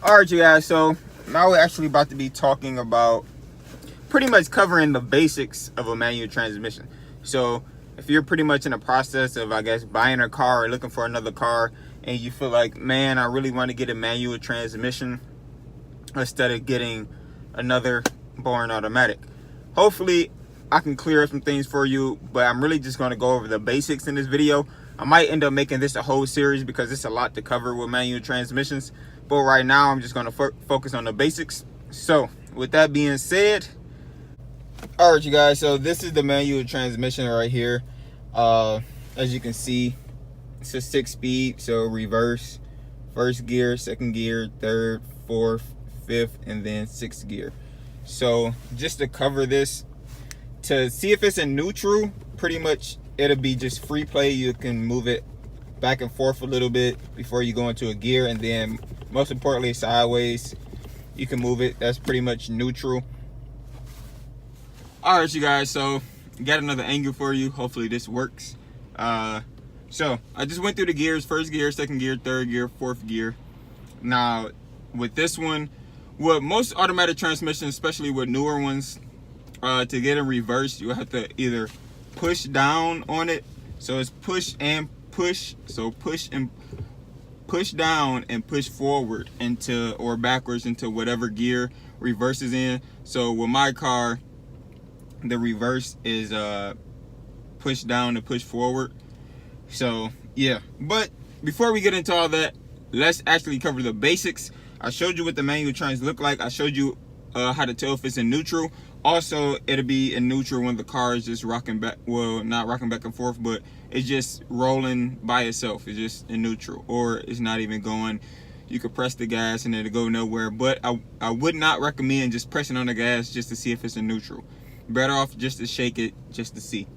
All right, you guys, so now we're actually about to be talking about pretty much covering the basics of a manual transmission. So if you're pretty much in the process of, I guess, buying a car or looking for another car, and you feel like, man, I really want to get a manual transmission instead of getting another boring automatic, hopefully I can clear up some things for you. But I'm really just going to go over the basics in this video. I might end up making this a whole series because it's a lot to cover with manual transmissions, but right now I'm just going to focus on the basics. So with that being said, all right, you guys, so this is the manual transmission right here. As you can see, it's a 6-speed, so reverse, first gear, second gear, third, fourth, fifth, and then sixth gear. So just to cover this, to see if it's in neutral, pretty much it'll be just free play. You can move it back and forth a little bit before you go into a gear, and then most importantly sideways you can move it. That's pretty much neutral. All right, you guys, so got another angle for you. Hopefully this works. So I just went through the gears: first gear, second gear, third gear, fourth gear. Now with this one, with most automatic transmissions, especially with newer ones, to get in reverse, you have to either push down on it. So it's push and push. So push and push down and push forward into, or backwards into, whatever gear reverse is in. So with my car, the reverse is push down and push forward. So yeah, but before we get into all that, let's actually cover the basics. I showed you what the manual trans look like. I showed you how to tell if it's in neutral. Also, it'll be in neutral when the car is just rocking back, well, not rocking back and forth, but it's just rolling by itself. It's just in neutral, or it's not even going. You could press the gas and it'll go nowhere. But I would not recommend just pressing on the gas just to see if it's in neutral. Better off just to shake it just to see.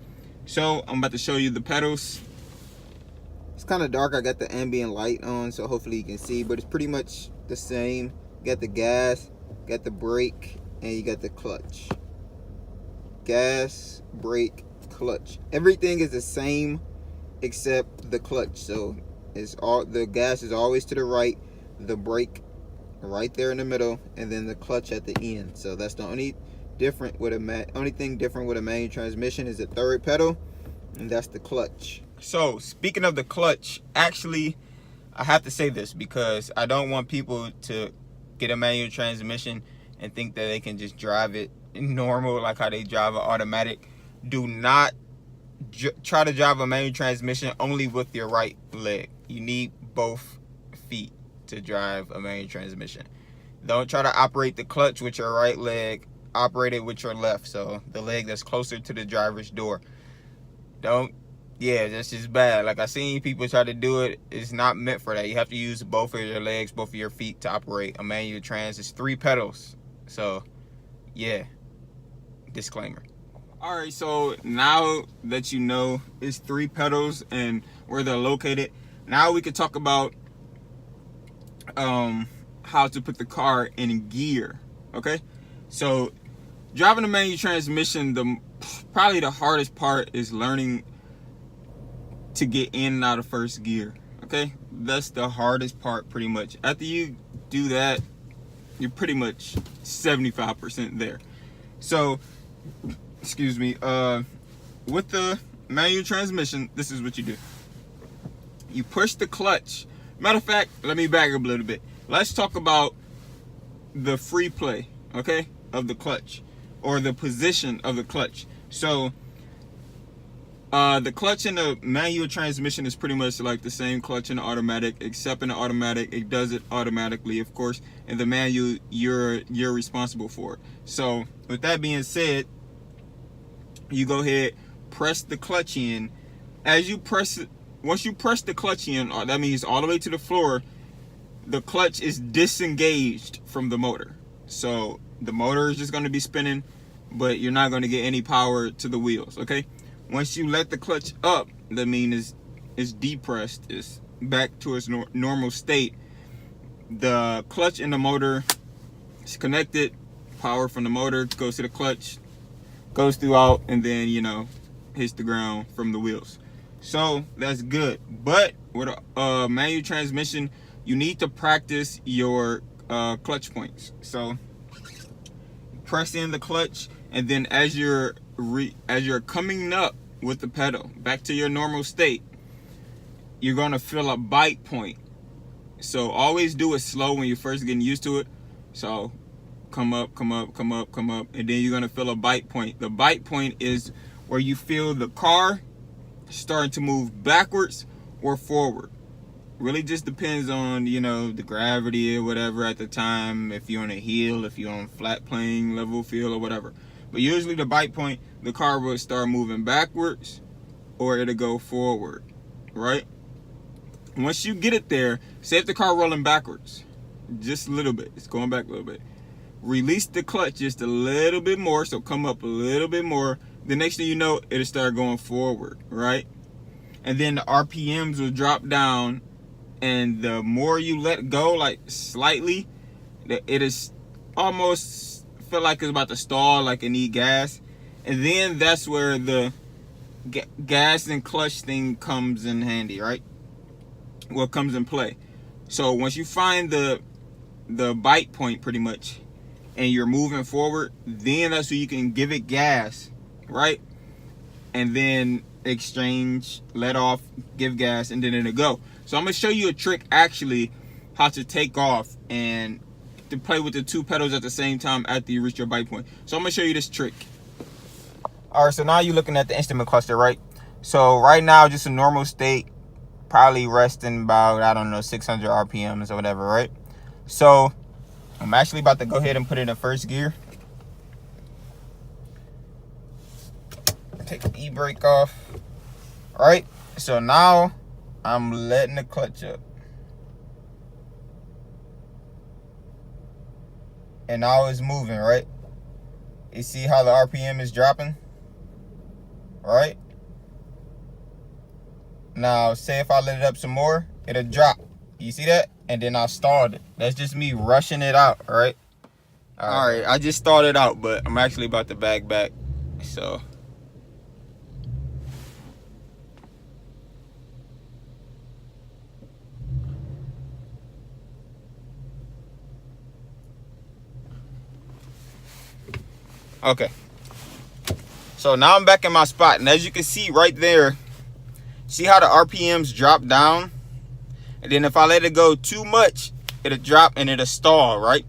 So I'm about to show you the pedals. It's kind of dark. I got the ambient light on, so hopefully you can see, but it's pretty much the same. You got the gas, got the brake, and you got the clutch. Gas, brake, clutch. Everything is the same except the clutch. So it's all, the gas is always to the right, the brake right there in the middle, and then the clutch at the end. So that's the only different with only thing different with a manual transmission is the third pedal, and that's the clutch. So speaking of the clutch, actually I have to say this because I don't want people to get a manual transmission and think that they can just drive it normal like how they drive an automatic. Do not try to drive a manual transmission only with your right leg. You need both feet to drive a manual transmission. Don't try to operate the clutch with your right leg. Operate it with your left, so the leg that's closer to the driver's door. Don't, yeah, that's just bad. Like I seen people try to do it. It's not meant for that. You have to use both of your legs, both of your feet to operate a manual trans. It's 3 pedals. So yeah, disclaimer. All right, so now that you know it's 3 pedals and where they're located, now we can talk about how to put the car in gear. Okay, so driving a manual transmission, probably the hardest part is learning to get in and out of first gear. Okay, that's the hardest part pretty much. After you do that, you're pretty much 75% there. So excuse me, with the manual transmission, this is what you do. You push the clutch. Matter of fact, let me back up a little bit. Let's talk about the free play, okay, of the clutch, or the position of the clutch. So the clutch in the manual transmission is pretty much like the same clutch in the automatic, except in the automatic it does it automatically, of course. In the manual, you're responsible for it. So with that being said, you go ahead, press the clutch in. As you press it, once you press the clutch in, that means all the way to the floor, the clutch is disengaged from the motor. So the motor is just going to be spinning, but you're not going to get any power to the wheels. Okay, once you let the clutch up, that means it's depressed, it's back to its normal state. The clutch and the motor is connected. Power from the motor goes to the clutch, goes throughout, and then, you know, hits the ground from the wheels. So that's good. But with a manual transmission, you need to practice your clutch points. So press in the clutch, and then as you're coming up with the pedal back to your normal state, you're going to feel a bite point. So always do it slow when you're first getting used to it. So come up, come up, come up, come up, and then you're going to feel a bite point. The bite point is where you feel the car starting to move backwards or forward. Really just depends on, you know, the gravity or whatever at the time, if you're on a hill, if you're on flat plane, level field or whatever. But usually the bite point, the car will start moving backwards or it'll go forward, right? Once you get it there, say if the car rolling backwards, just a little bit, it's going back a little bit. Release the clutch just a little bit more, so come up a little bit more. The next thing you know, it'll start going forward, right? And then the RPMs will drop down, and the more you let go, like slightly, it is almost feel like it's about to stall, like it need gas. And then that's where the gas and clutch thing comes in handy, right? Well, comes in play. So once you find the bite point pretty much, and you're moving forward, then that's when you can give it gas, right? And then exchange, let off, give gas, and then it'll go. So I'm gonna show you a trick actually how to take off and to play with the two pedals at the same time after you reach your bite point. So I'm gonna show you this trick. All right, so now you're looking at the instrument cluster, right? So right now, just a normal state, probably resting about, I don't know, 600 RPMs or whatever, right? So I'm actually about to go ahead and put it in first gear. Take the e-brake off. All right, so now I'm letting the clutch up. And now it's moving, right? You see how the RPM is dropping? Right? Now, say if I let it up some more, it'll drop. You see that? And then I stalled it. That's just me rushing it out, all right? All right, I just stalled it out, but I'm actually about to back, so. Okay. So now I'm back in my spot, and as you can see right there, see how the RPMs drop down? And then if I let it go too much, it'll drop and it'll stall, right?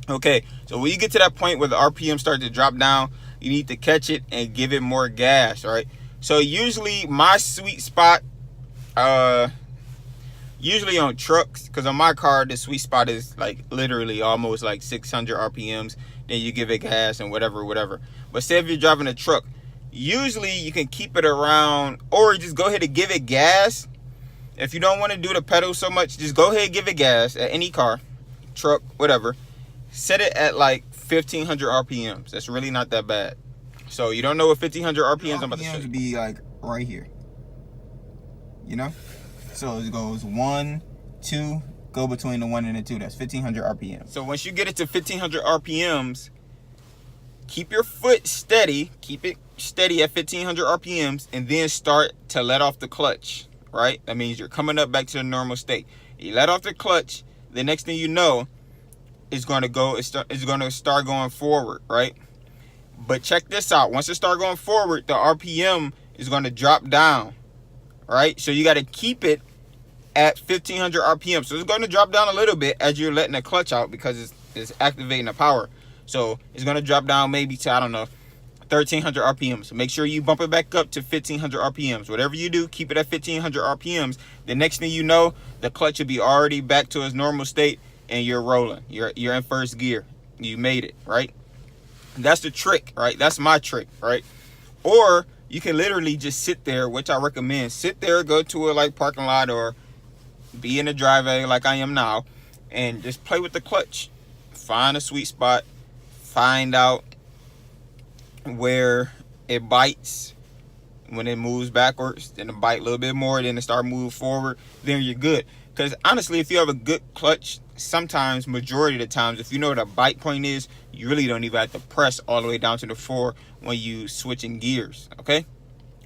Okay, so when you get to that point where the RPM start to drop down, you need to catch it and give it more gas, right? So usually my sweet spot, usually on trucks, because on my car, the sweet spot is like literally almost like 600 RPMs. Then you give it gas and whatever. But say if you're driving a truck, usually you can keep it around, or just go ahead and give it gas. If you don't want to do the pedal so much, just go ahead and give it gas at any car, truck, whatever. Set it at like 1500 RPMs. That's really not that bad. So you don't know what 1500 RPMs I'm about to show you. Be like right here. You know? So it goes 1, 2, go between the 1 and the 2. That's 1500 RPMs. So once you get it to 1500 RPMs, keep your foot steady. Keep it steady at 1500 RPMs, and then start to let off the clutch. Right? That means you're coming up back to the normal state. You let off the clutch, the next thing you know, it's going to start going forward, right? But check this out. Once it start going forward, the RPM is going to drop down, right? So you got to keep it at 1500 RPM. So it's going to drop down a little bit as you're letting the clutch out, because it's activating the power. So it's going to drop down maybe to, I don't know, 1300 RPMs. So make sure you bump it back up to 1500 RPMs. Whatever you do, keep it at 1500 RPMs. The next thing you know, the clutch will be already back to its normal state, and you're rolling. You're in first gear. You made it, right? That's the trick, right? That's my trick, right? Or you can literally just sit there, which I recommend. Sit there, go to a like parking lot, or be in the driveway like I am now, and just play with the clutch. Find a sweet spot. Find out where it bites. When it moves backwards, then it bite a little bit more, then it start moving forward, then you're good. Because honestly, if you have a good clutch, sometimes, majority of the times, if you know what a bite point is, you really don't even have to press all the way down to the floor when you switching gears, okay?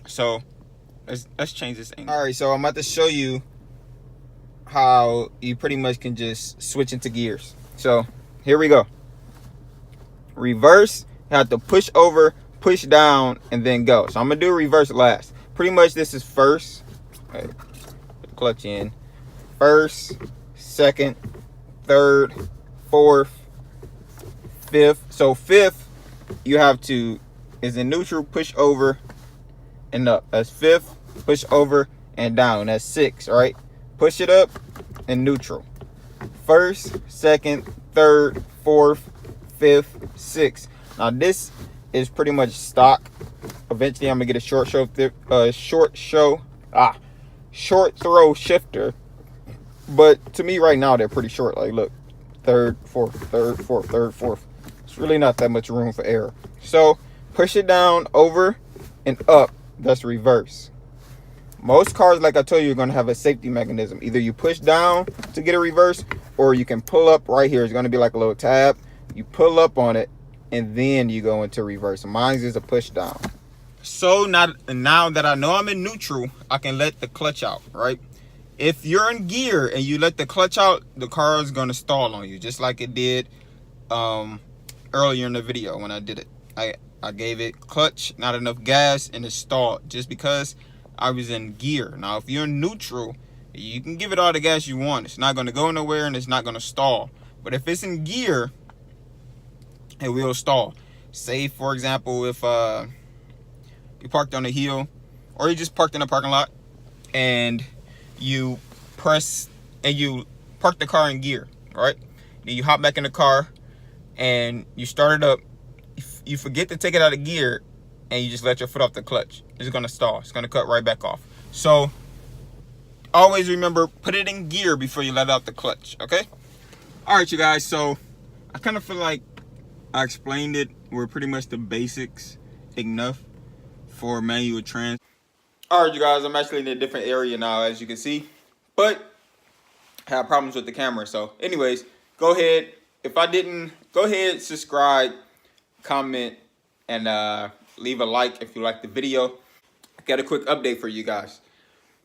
So let's change this angle. All right, so I'm about to show you how you pretty much can just switch into gears. So here we go. Reverse, you have to push over, push down, and then go. So I'm gonna do reverse last. Pretty much this is first. Put the clutch in. First, second, third, fourth, fifth. So fifth, you have to, is in neutral, push over and up. That's fifth, push over and down. That's six, right? Push it up and neutral. First, second, third, fourth, fifth, sixth. Now this is pretty much stock. Eventually I'm gonna get a short throw shifter. But to me right now they're pretty short. Like look, third, fourth, third, fourth, third, fourth. It's really not that much room for error. So push it down, over, and up. That's reverse. Most cars, like I told you, are going to have a safety mechanism. Either you push down to get a reverse, or you can pull up right here. It's going to be like a little tab. You pull up on it, and then you go into reverse. Mine is a push down. So now that I know I'm in neutral, I can let the clutch out, right? If you're in gear and you let the clutch out, the car is going to stall on you, just like it did earlier in the video when I did it. I gave it clutch, not enough gas, and it stalled just because I was in gear. Now, if you're in neutral, you can give it all the gas you want. It's not going to go nowhere and it's not going to stall. But if it's in gear, it will stall. Say, for example, if you parked on a hill or you just parked in a parking lot and you press and you park the car in gear, right? Then you hop back in the car and you start it up. You forget to take it out of gear and you just let your foot off the clutch. It's going to stall. It's going to cut right back off. So always remember, put it in gear before you let out the clutch, okay? All right, you guys. So I kind of feel like I explained it. We're pretty much the basics enough for manual trans. All right, you guys. I'm actually in a different area now, as you can see. But I have problems with the camera. So anyways, go ahead. If I didn't, go ahead, subscribe, comment, and leave a like if you like the video. I got a quick update for you guys.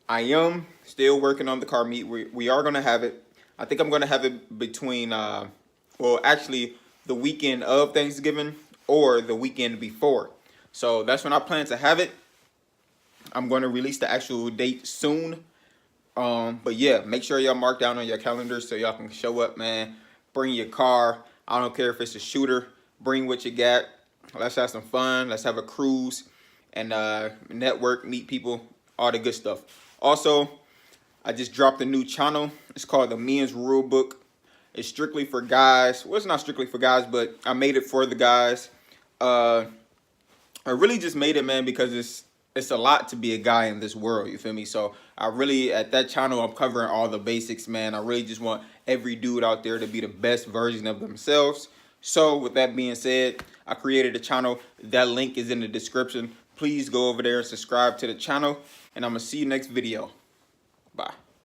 I am still working on the car meet. We are going to have it. I think I'm going to have it between, well, actually the weekend of Thanksgiving or the weekend before. So that's when I plan to have it. I'm going to release the actual date soon. But yeah, make sure y'all mark down on your calendar so y'all can show up, man. Bring your car. I don't care if it's a shooter. Bring what you got. Let's have some fun. Let's have a cruise and network, meet people, all the good stuff. Also, I just dropped a new channel. It's called the Men's Rule Book. It's strictly for guys. Well, it's not strictly for guys, but I made it for the guys. I really just made it, man, because it's a lot to be a guy in this world, you feel me? So I really, at that channel, I'm covering all the basics, man. I really just want every dude out there to be the best version of themselves. So with that being said, I created a channel. That link is in the description. Please go over there and subscribe to the channel, and I'm gonna see you next video. Bye.